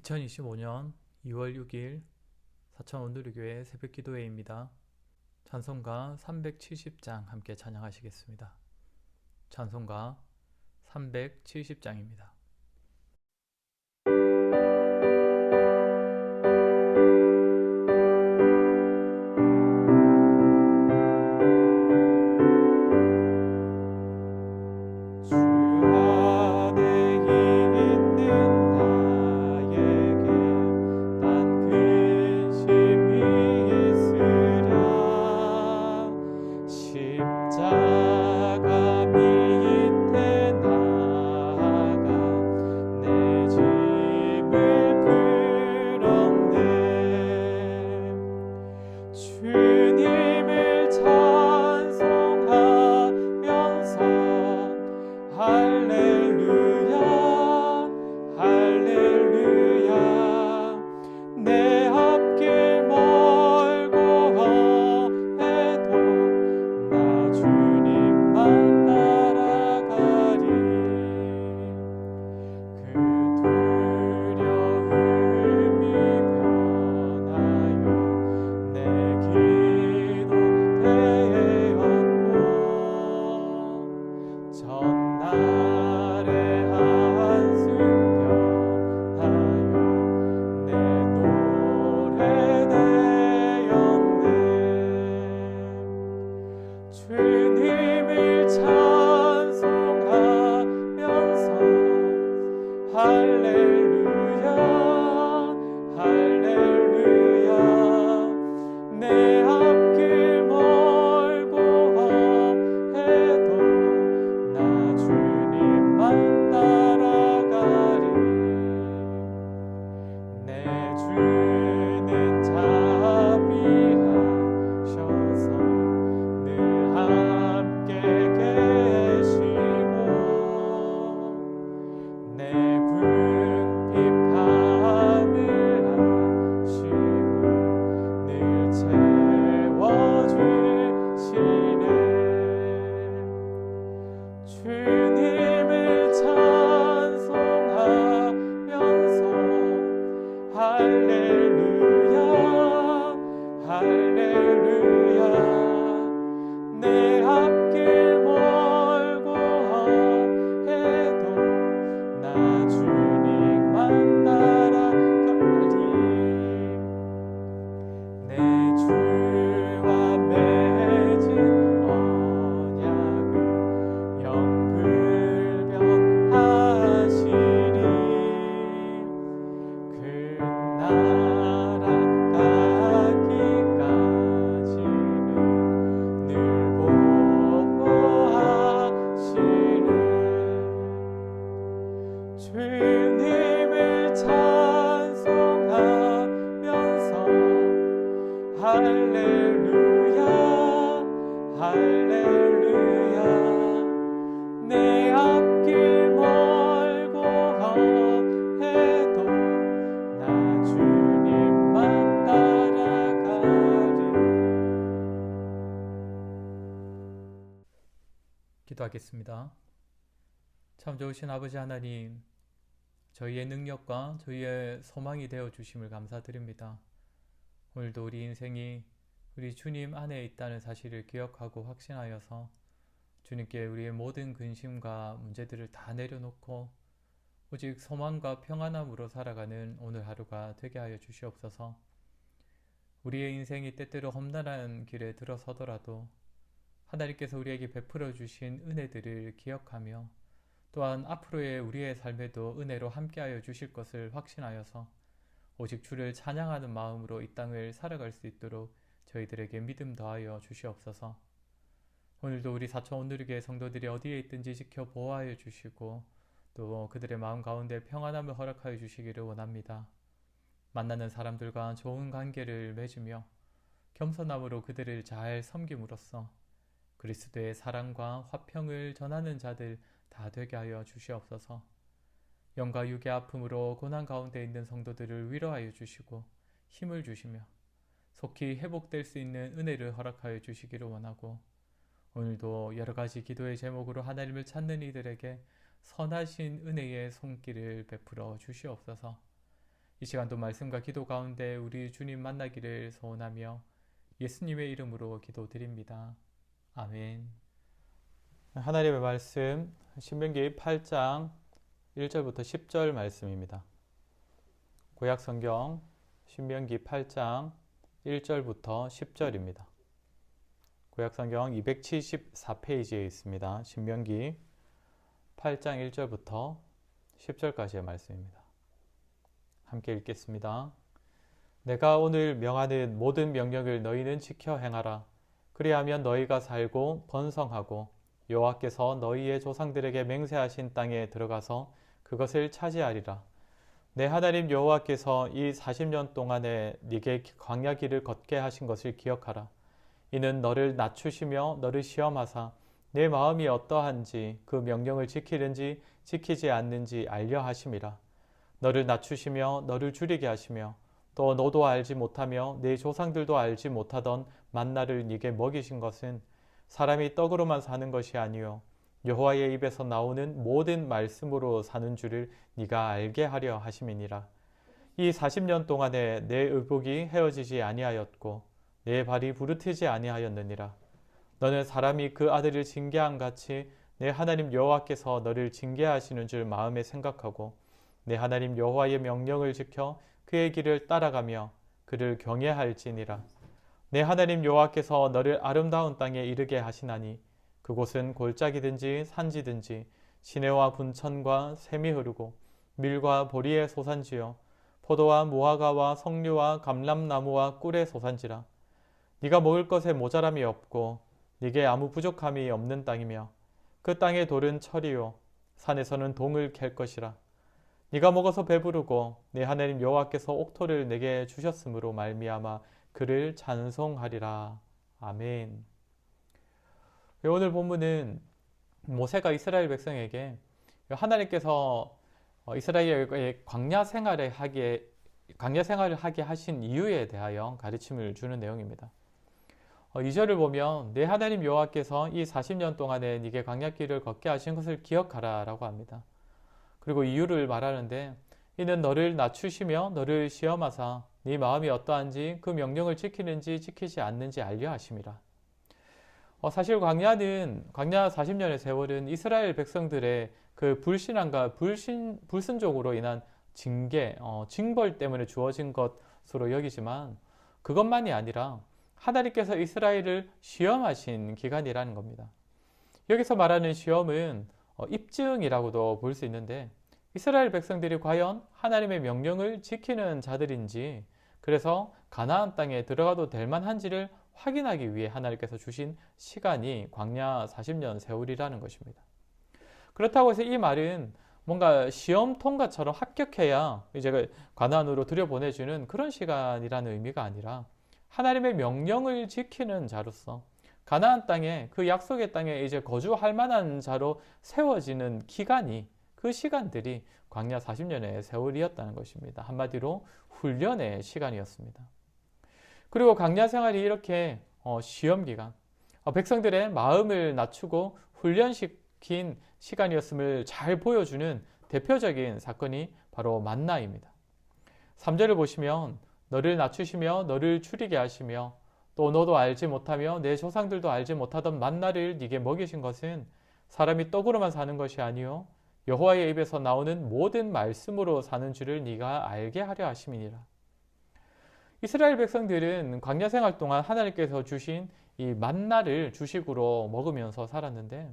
2025년 2월 6일 사천온누리교회 새벽기도회입니다. 찬송가 370장 함께 찬양하시겠습니다. 찬송가 370장입니다. 기도하겠습니다. 참 좋으신 아버지 하나님, 저희의 능력과 저희의 소망이 되어 주심을 감사드립니다. 오늘도 우리 인생이 우리 주님 안에 있다는 사실을 기억하고 확신하여서 주님께 우리의 모든 근심과 문제들을 다 내려놓고 오직 소망과 평안함으로 살아가는 오늘 하루가 되게 하여 주시옵소서. 우리의 인생이 때때로 험난한 길에 들어서더라도 하나님께서 우리에게 베풀어 주신 은혜들을 기억하며 또한 앞으로의 우리의 삶에도 은혜로 함께하여 주실 것을 확신하여서 오직 주를 찬양하는 마음으로 이 땅을 살아갈 수 있도록 저희들에게 믿음 더하여 주시옵소서. 오늘도 우리 사천 온누리교회 성도들이 어디에 있든지 지켜 보호하여 주시고 또 그들의 마음 가운데 평안함을 허락하여 주시기를 원합니다. 만나는 사람들과 좋은 관계를 맺으며 겸손함으로 그들을 잘 섬김으로써 그리스도의 사랑과 화평을 전하는 자들 다 되게 하여 주시옵소서. 영과 육의 아픔으로 고난 가운데 있는 성도들을 위로하여 주시고 힘을 주시며 속히 회복될 수 있는 은혜를 허락하여 주시기를 원하고, 오늘도 여러가지 기도의 제목으로 하나님을 찾는 이들에게 선하신 은혜의 손길을 베풀어 주시옵소서. 이 시간도 말씀과 기도 가운데 우리 주님 만나기를 소원하며 예수님의 이름으로 기도드립니다. 아멘. 하나님의 말씀 신명기 8장 1절부터 10절 말씀입니다. 구약성경 신명기 8장 1절부터 10절입니다. 구약성경 274페이지에 있습니다. 신명기 8장 1절부터 10절까지의 말씀입니다. 함께 읽겠습니다. 내가 오늘 명하는 모든 명령을 너희는 지켜 행하라. 그리하면 너희가 살고 번성하고 여호와께서 너희의 조상들에게 맹세하신 땅에 들어가서 그것을 차지하리라. 내 하나님 여호와께서 이 40년 동안에 네게 광야 길을 걷게 하신 것을 기억하라. 이는 너를 낮추시며 너를 시험하사 내 마음이 어떠한지 그 명령을 지키는지 지키지 않는지 알려 하심이라. 너를 낮추시며 너를 줄이게 하시며 또 너도 알지 못하며 내 조상들도 알지 못하던 만나를 네게 먹이신 것은 사람이 떡으로만 사는 것이 아니요 여호와의 입에서 나오는 모든 말씀으로 사는 줄을 네가 알게 하려 하심이니라. 이 40년 동안에 내 의복이 헤어지지 아니하였고 내 발이 부르트지 아니하였느니라. 너는 사람이 그 아들을 징계한 같이 내 하나님 여호와께서 너를 징계하시는 줄 마음에 생각하고 내 하나님 여호와의 명령을 지켜 그의 길을 따라가며 그를 경외할지니라. 내 하나님 여호와께서 너를 아름다운 땅에 이르게 하시나니 그곳은 골짜기든지 산지든지 시내와 분천과 샘이 흐르고 밀과 보리의 소산지요 포도와 무화과와 석류와 감람나무와 꿀의 소산지라. 네가 먹을 것에 모자람이 없고 네게 아무 부족함이 없는 땅이며 그 땅의 돌은 철이요 산에서는 동을 캘 것이라. 네가 먹어서 배부르고 네 하나님 여호와께서 옥토를 내게 주셨으므로 말미암아 그를 찬송하리라. 아멘. 오늘 본문은 모세가 이스라엘 백성에게 하나님께서 이스라엘의 광야 생활을 하게 하신 이유에 대하여 가르침을 주는 내용입니다. 2절을 보면 내 하나님 여호와께서 이 40년 동안에 네게 광야길을 걷게 하신 것을 기억하라 라고 합니다. 그리고 이유를 말하는데 이는 너를 낮추시며 너를 시험하사 네 마음이 어떠한지 그 명령을 지키는지 지키지 않는지 알려 하심이라. 사실 광야 40년의 세월은 이스라엘 백성들의 그 불신앙과 불순종으로 인한 징벌 때문에 주어진 것으로 여기지만 그것만이 아니라 하나님께서 이스라엘을 시험하신 기간이라는 겁니다. 여기서 말하는 시험은 입증이라고도 볼 수 있는데 이스라엘 백성들이 과연 하나님의 명령을 지키는 자들인지 그래서 가나안 땅에 들어가도 될 만한지를 확인하기 위해 하나님께서 주신 시간이 광야 40년 세월이라는 것입니다. 그렇다고 해서 이 말은 뭔가 시험 통과처럼 합격해야 이제 가나안으로 들여보내주는 그런 시간이라는 의미가 아니라 하나님의 명령을 지키는 자로서 가나안 땅에 그 약속의 땅에 이제 거주할 만한 자로 세워지는 기간이 그 시간들이 광야 40년의 세월이었다는 것입니다. 한마디로 훈련의 시간이었습니다. 그리고 광야 생활이 이렇게 시험 기간, 백성들의 마음을 낮추고 훈련시킨 시간이었음을 잘 보여주는 대표적인 사건이 바로 만나입니다. 3절을 보시면 너를 낮추시며 너를 줄이게 하시며 또 너도 알지 못하며 내 조상들도 알지 못하던 만나를 네게 먹이신 것은 사람이 떡으로만 사는 것이 아니요 여호와의 입에서 나오는 모든 말씀으로 사는 줄을 네가 알게 하려 하심이니라. 이스라엘 백성들은 광야 생활 동안 하나님께서 주신 이 만나를 주식으로 먹으면서 살았는데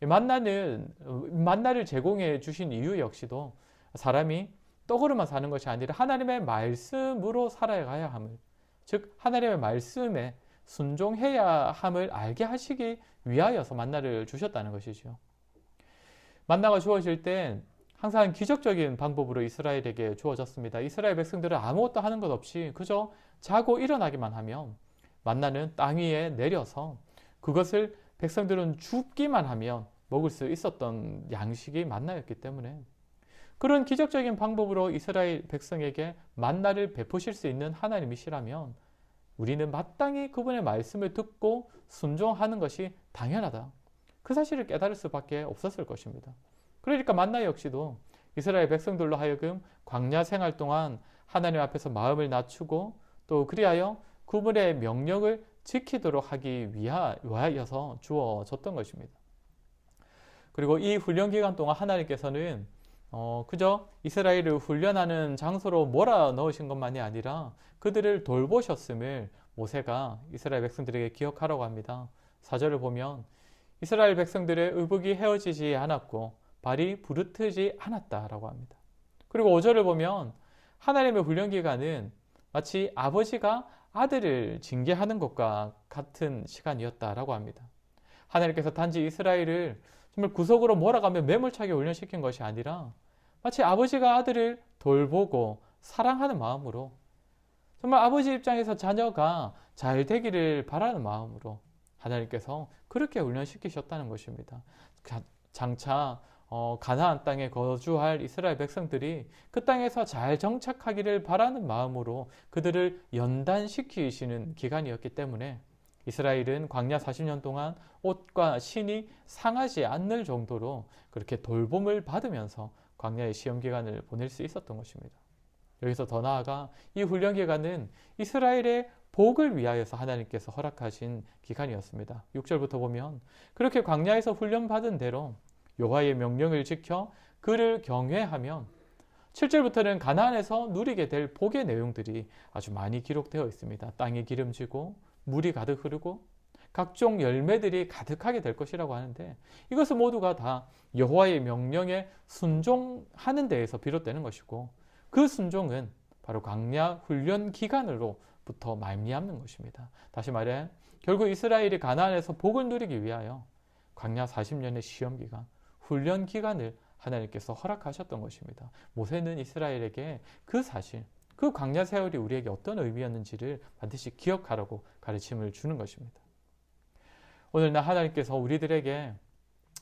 이 만나를 제공해 주신 이유 역시도 사람이 떡으로만 사는 것이 아니라 하나님의 말씀으로 살아가야 함을, 즉 하나님의 말씀에 순종해야 함을 알게 하시기 위하여서 만나를 주셨다는 것이죠. 만나가 주어질 때 항상 기적적인 방법으로 이스라엘에게 주어졌습니다. 이스라엘 백성들은 아무것도 하는 것 없이 그저 자고 일어나기만 하면 만나는 땅 위에 내려서 그것을 백성들은 줍기만 하면 먹을 수 있었던 양식이 만나였기 때문에 그런 기적적인 방법으로 이스라엘 백성에게 만나를 베푸실 수 있는 하나님이시라면 우리는 마땅히 그분의 말씀을 듣고 순종하는 것이 당연하다. 그 사실을 깨달을 수밖에 없었을 것입니다. 그러니까 만나 역시도 이스라엘 백성들로 하여금 광야 생활 동안 하나님 앞에서 마음을 낮추고 또 그리하여 그분의 명령을 지키도록 하기 위하여서 주어졌던 것입니다. 그리고 이 훈련 기간 동안 하나님께서는 그저 이스라엘을 훈련하는 장소로 몰아넣으신 것만이 아니라 그들을 돌보셨음을 모세가 이스라엘 백성들에게 기억하라고 합니다. 4절을 보면 이스라엘 백성들의 의복이 헤어지지 않았고 발이 부르트지 않았다라고 합니다. 그리고 5절을 보면 하나님의 훈련 기간은 마치 아버지가 아들을 징계하는 것과 같은 시간이었다라고 합니다. 하나님께서 단지 이스라엘을 정말 구석으로 몰아가며 매몰차게 훈련시킨 것이 아니라 마치 아버지가 아들을 돌보고 사랑하는 마음으로 정말 아버지 입장에서 자녀가 잘 되기를 바라는 마음으로 하나님께서 그렇게 훈련시키셨다는 것입니다. 장차 가나안 땅에 거주할 이스라엘 백성들이 그 땅에서 잘 정착하기를 바라는 마음으로 그들을 연단시키시는 기간이었기 때문에 이스라엘은 광야 40년 동안 옷과 신이 상하지 않을 정도로 그렇게 돌봄을 받으면서 광야의 시험 기간을 보낼 수 있었던 것입니다. 여기서 더 나아가 이 훈련 기간은 이스라엘의 복을 위하여서 하나님께서 허락하신 기간이었습니다. 6절부터 보면 그렇게 광야에서 훈련받은 대로 여호와의 명령을 지켜 그를 경외하면 7절부터는 가나안에서 누리게 될 복의 내용들이 아주 많이 기록되어 있습니다. 땅이 기름지고 물이 가득 흐르고 각종 열매들이 가득하게 될 것이라고 하는데 이것은 모두가 다 여호와의 명령에 순종하는 데에서 비롯되는 것이고 그 순종은 바로 광야 훈련 기간으로부터 말미암는 것입니다. 다시 말해 결국 이스라엘이 가나안에서 복을 누리기 위하여 광야 40년의 시험 기간, 훈련 기간을 하나님께서 허락하셨던 것입니다. 모세는 이스라엘에게 그 사실, 그 광야 세월이 우리에게 어떤 의미였는지를 반드시 기억하라고 가르침을 주는 것입니다. 오늘날 하나님께서 우리들에게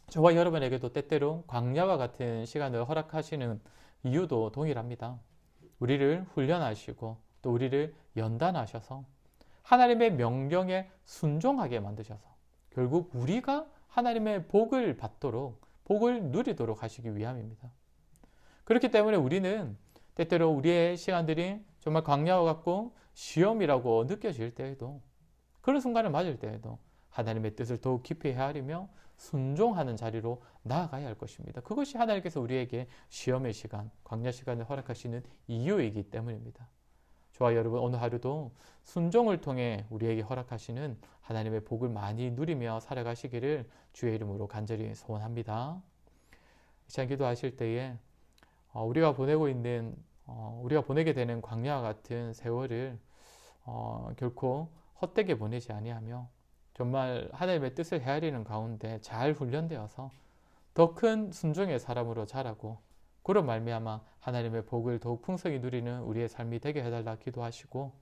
저와 여러분에게도 때때로 광야와 같은 시간을 허락하시는 이유도 동일합니다. 우리를 훈련하시고 또 우리를 연단하셔서 하나님의 명령에 순종하게 만드셔서 결국 우리가 하나님의 복을 받도록 복을 누리도록 하시기 위함입니다. 그렇기 때문에 우리는 때때로 우리의 시간들이 정말 광야와 같고 시험이라고 느껴질 때에도 그런 순간을 맞을 때에도 하나님의 뜻을 더욱 깊이 헤아리며 순종하는 자리로 나아가야 할 것입니다. 그것이 하나님께서 우리에게 시험의 시간, 광야 시간을 허락하시는 이유이기 때문입니다. 저와 여러분 오늘 하루도 순종을 통해 우리에게 허락하시는 하나님의 복을 많이 누리며 살아가시기를 주의 이름으로 간절히 소원합니다. 이 시간 기도하실 때에 우리가 보내게 되는 광야와 같은 세월을 결코 헛되게 보내지 아니하며 정말 하나님의 뜻을 헤아리는 가운데 잘 훈련되어서 더 큰 순종의 사람으로 자라고 그런 말미암아 하나님의 복을 더욱 풍성히 누리는 우리의 삶이 되게 해달라 기도하시고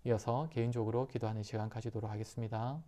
이어서 개인적으로 기도하는 시간 가지도록 하겠습니다.